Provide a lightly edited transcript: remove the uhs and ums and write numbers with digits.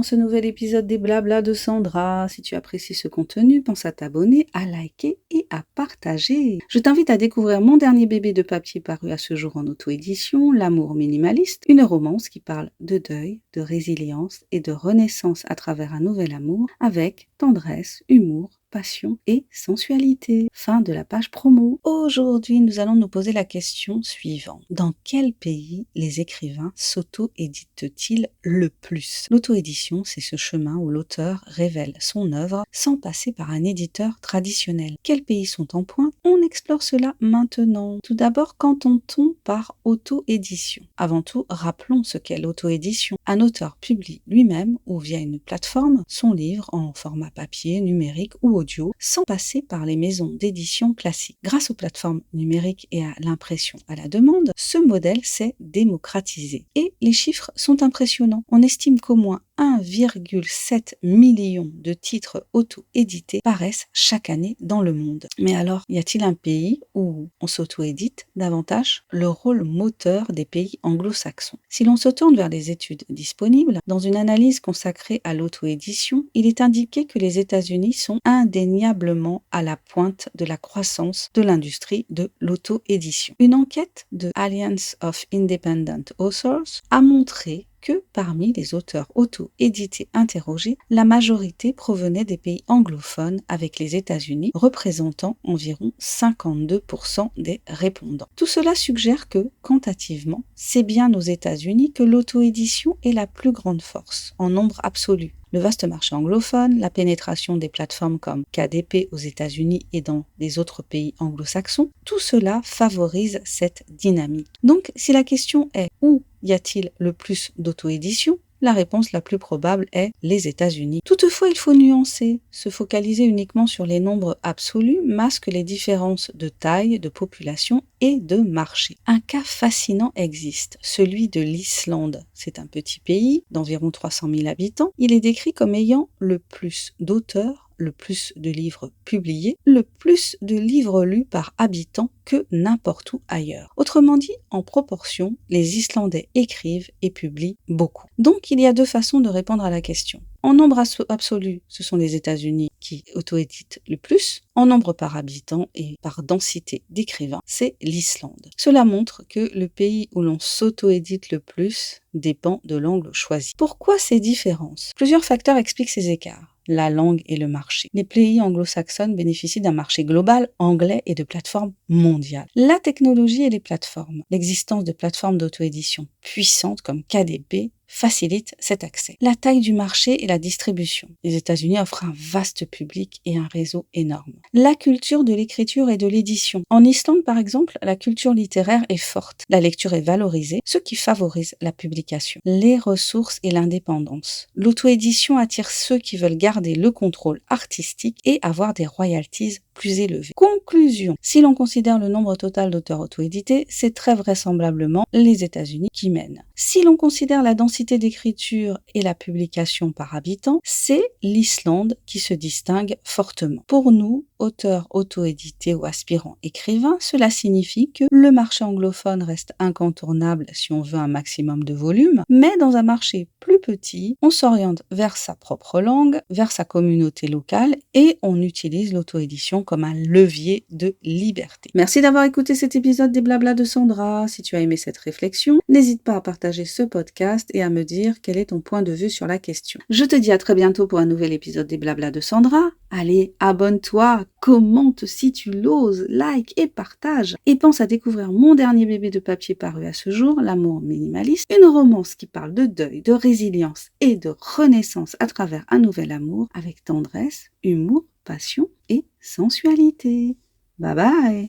dans ce nouvel épisode des Blabla de Sandra. Si tu apprécies ce contenu, pense à t'abonner, à liker et à partager. Je t'invite à découvrir mon dernier bébé de papier paru à ce jour en auto-édition, L'amour minimaliste, une romance qui parle de deuil, de résilience et de renaissance à travers un nouvel amour avec tendresse, humour, passion et sensualité. Fin de la page promo. Aujourd'hui, nous allons nous poser la question suivante. Dans quel pays les écrivains s'auto-éditent-ils le plus? L'auto-édition, c'est ce chemin où l'auteur révèle son œuvre sans passer par un éditeur traditionnel. Quels pays sont en pointe? On explore cela maintenant. Tout d'abord, qu'entend-on par auto-édition? Avant tout, rappelons ce qu'est l'auto-édition. Un auteur publie lui-même ou via une plateforme son livre en format papier, numérique ou audio, sans passer par les maisons d'édition classiques. Grâce aux plateformes numériques et à l'impression à la demande, ce modèle s'est démocratisé. Et les chiffres sont impressionnants. On estime qu'au moins 1,7 million de titres auto-édités paraissent chaque année dans le monde. Mais alors, y a-t-il un pays où on s'auto-édite davantage? Le rôle moteur des pays anglo-saxons. Si l'on se tourne vers les études disponibles, dans une analyse consacrée à l'auto-édition, il est indiqué que les États-Unis sont indéniablement à la pointe de la croissance de l'industrie de l'auto-édition. Une enquête de Alliance of Independent Authors a montré que parmi les auteurs auto-édités interrogés, la majorité provenait des pays anglophones, avec les États-Unis représentant environ 52% des répondants. Tout cela suggère que, quantitativement, c'est bien aux États-Unis que l'auto-édition est la plus grande force, en nombre absolu. Le vaste marché anglophone, la pénétration des plateformes comme KDP aux États-Unis et dans les autres pays anglo-saxons, tout cela favorise cette dynamique. Donc, si la question est où y a-t-il le plus d'auto-édition? La réponse la plus probable est les États-Unis. Toutefois, il faut nuancer. Se focaliser uniquement sur les nombres absolus masque les différences de taille, de population et de marché. Un cas fascinant existe, celui de l'Islande. C'est un petit pays d'environ 300 000 habitants. Il est décrit comme ayant le plus d'auteurs, le plus de livres publiés, le plus de livres lus par habitant que n'importe où ailleurs. Autrement dit, en proportion, les Islandais écrivent et publient beaucoup. Donc, il y a deux façons de répondre à la question. En nombre absolu, ce sont les États-Unis qui auto-éditent le plus. En nombre par habitant et par densité d'écrivains, c'est l'Islande. Cela montre que le pays où l'on s'auto-édite le plus dépend de l'angle choisi. Pourquoi ces différences? Plusieurs facteurs expliquent ces écarts. La langue et le marché. Les pays anglo-saxons bénéficient d'un marché global, anglais et de plateformes mondiales. La technologie et les plateformes. L'existence de plateformes d'auto-édition puissantes comme KDP facilite cet accès. La taille du marché et la distribution. Les États-Unis offrent un vaste public et un réseau énorme. La culture de l'écriture et de l'édition. En Islande, par exemple, la culture littéraire est forte. La lecture est valorisée, ce qui favorise la publication. Les ressources et l'indépendance. L'auto-édition attire ceux qui veulent garder le contrôle artistique et avoir des royalties plus élevées. Conclusion. Si l'on considère le nombre total d'auteurs auto-édités, c'est très vraisemblablement les États-Unis qui mènent. Si l'on considère la densité d'écriture et la publication par habitant, c'est l'Islande qui se distingue fortement. Pour nous, auteurs auto-édités ou aspirants écrivains, cela signifie que le marché anglophone reste incontournable si on veut un maximum de volume, mais dans un marché plus petit, on s'oriente vers sa propre langue, vers sa communauté locale et on utilise l'auto-édition comme un levier de liberté. Merci d'avoir écouté cet épisode des Blabla de Sandra. Si tu as aimé cette réflexion, n'hésite pas à partager ce podcast et à me dire quel est ton point de vue sur la question. Je te dis à très bientôt pour un nouvel épisode des Blabla de Sandra. Allez, abonne-toi, commente si tu l'oses, like et partage. Et pense à découvrir mon dernier bébé de papier paru à ce jour, L'amour minimaliste, une romance qui parle de deuil, de résilience et de renaissance à travers un nouvel amour avec tendresse, humour, passion et sensualité. Bye bye!